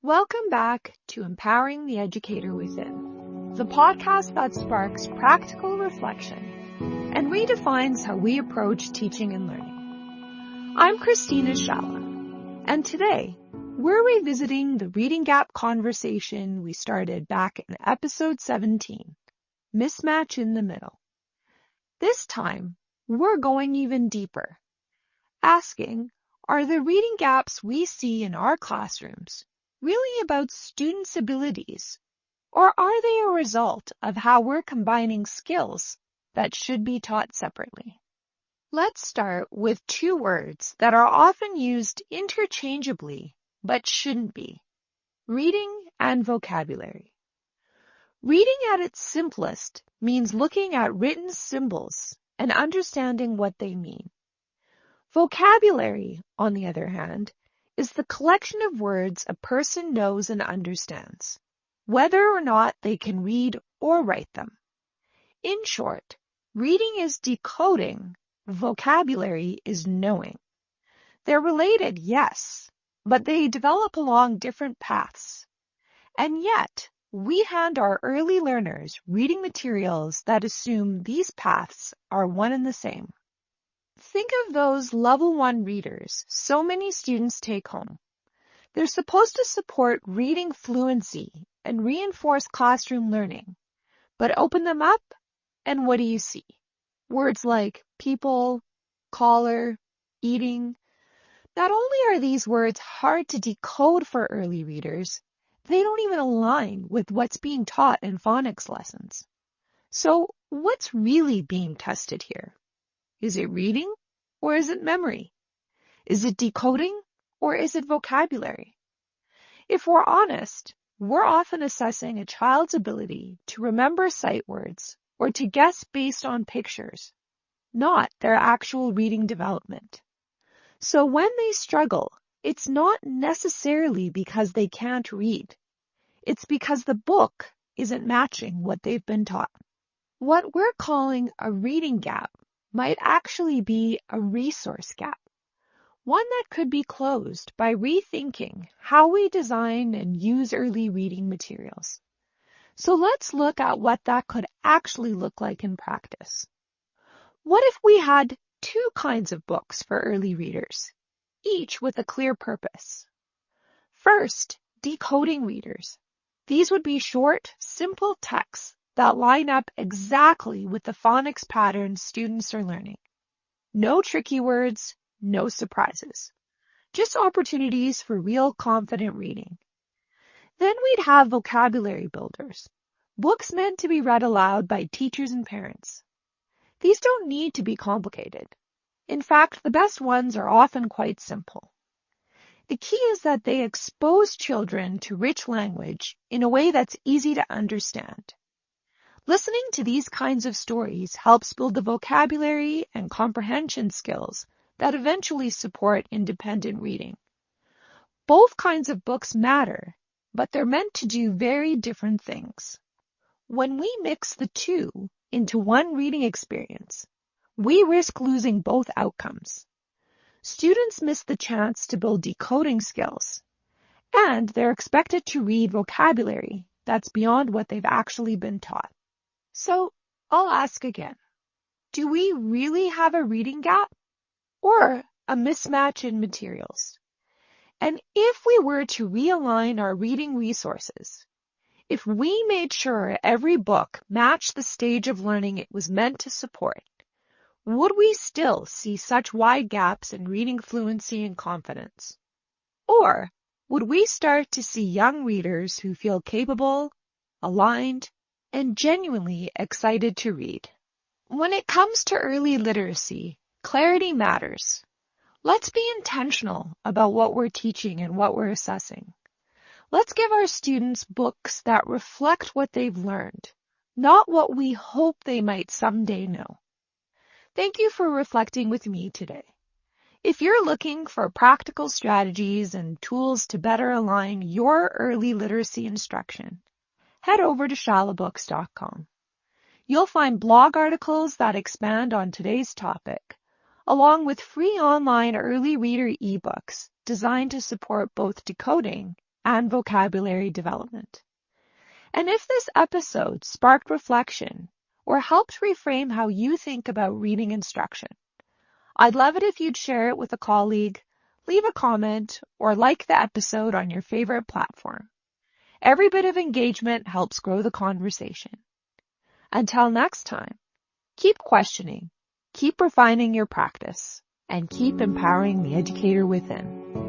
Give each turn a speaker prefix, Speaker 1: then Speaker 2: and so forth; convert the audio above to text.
Speaker 1: Welcome back to Empowering the Educator Within, the podcast that sparks practical reflection and redefines how we approach teaching and learning. I'm Christina Shala, and today we're revisiting the reading gap conversation we started back in episode 17, Mismatch in the Middle. This time, we're going even deeper, asking, are the reading gaps we see in our classrooms really about students' abilities, or are they a result of how we're combining skills that should be taught separately? Let's start with two words that are often used interchangeably but shouldn't be: reading and vocabulary. Reading at its simplest means looking at written symbols and understanding what they mean. Vocabulary, on the other hand, is the collection of words a person knows and understands, whether or not they can read or write them. In short, reading is decoding, vocabulary is knowing. They're related, yes, but they develop along different paths. And yet, we hand our early learners reading materials that assume these paths are one and the same. Think of those level 1 readers so many students take home. They're supposed to support reading fluency and reinforce classroom learning. But open them up, and what do you see? Words like people, collar, eating. Not only are these words hard to decode for early readers, they don't even align with what's being taught in phonics lessons. So what's really being tested here? Is it reading or is it memory? Is it decoding or is it vocabulary? If we're honest, we're often assessing a child's ability to remember sight words or to guess based on pictures, not their actual reading development. So when they struggle, it's not necessarily because they can't read. It's because the book isn't matching what they've been taught. What we're calling a reading gap might actually be a resource gap, one that could be closed by rethinking how we design and use early reading materials. So let's look at what that could actually look like in practice. What if we had two kinds of books for early readers, each with a clear purpose? First, decoding readers. These would be short, simple texts that line up exactly with the phonics patterns students are learning. No tricky words, no surprises. Just opportunities for real confident reading. Then we'd have vocabulary builders, books meant to be read aloud by teachers and parents. These don't need to be complicated. In fact, the best ones are often quite simple. The key is that they expose children to rich language in a way that's easy to understand. Listening to these kinds of stories helps build the vocabulary and comprehension skills that eventually support independent reading. Both kinds of books matter, but they're meant to do very different things. When we mix the two into one reading experience, we risk losing both outcomes. Students miss the chance to build decoding skills, and they're expected to read vocabulary that's beyond what they've actually been taught. So I'll ask again, do we really have a reading gap or a mismatch in materials? And if we were to realign our reading resources, if we made sure every book matched the stage of learning it was meant to support, would we still see such wide gaps in reading fluency and confidence? Or would we start to see young readers who feel capable, aligned, and genuinely excited to read? When it comes to early literacy, clarity matters. Let's be intentional about what we're teaching and what we're assessing. Let's give our students books that reflect what they've learned, not what we hope they might someday know. Thank you for reflecting with me today. If you're looking for practical strategies and tools to better align your early literacy instruction, head over to shalabooks.com. You'll find blog articles that expand on today's topic, along with free online early reader ebooks designed to support both decoding and vocabulary development. And if this episode sparked reflection or helped reframe how you think about reading instruction, I'd love it if you'd share it with a colleague, leave a comment, or like the episode on your favorite platform. Every bit of engagement helps grow the conversation. Until next time, keep questioning, keep refining your practice, and keep empowering the educator within.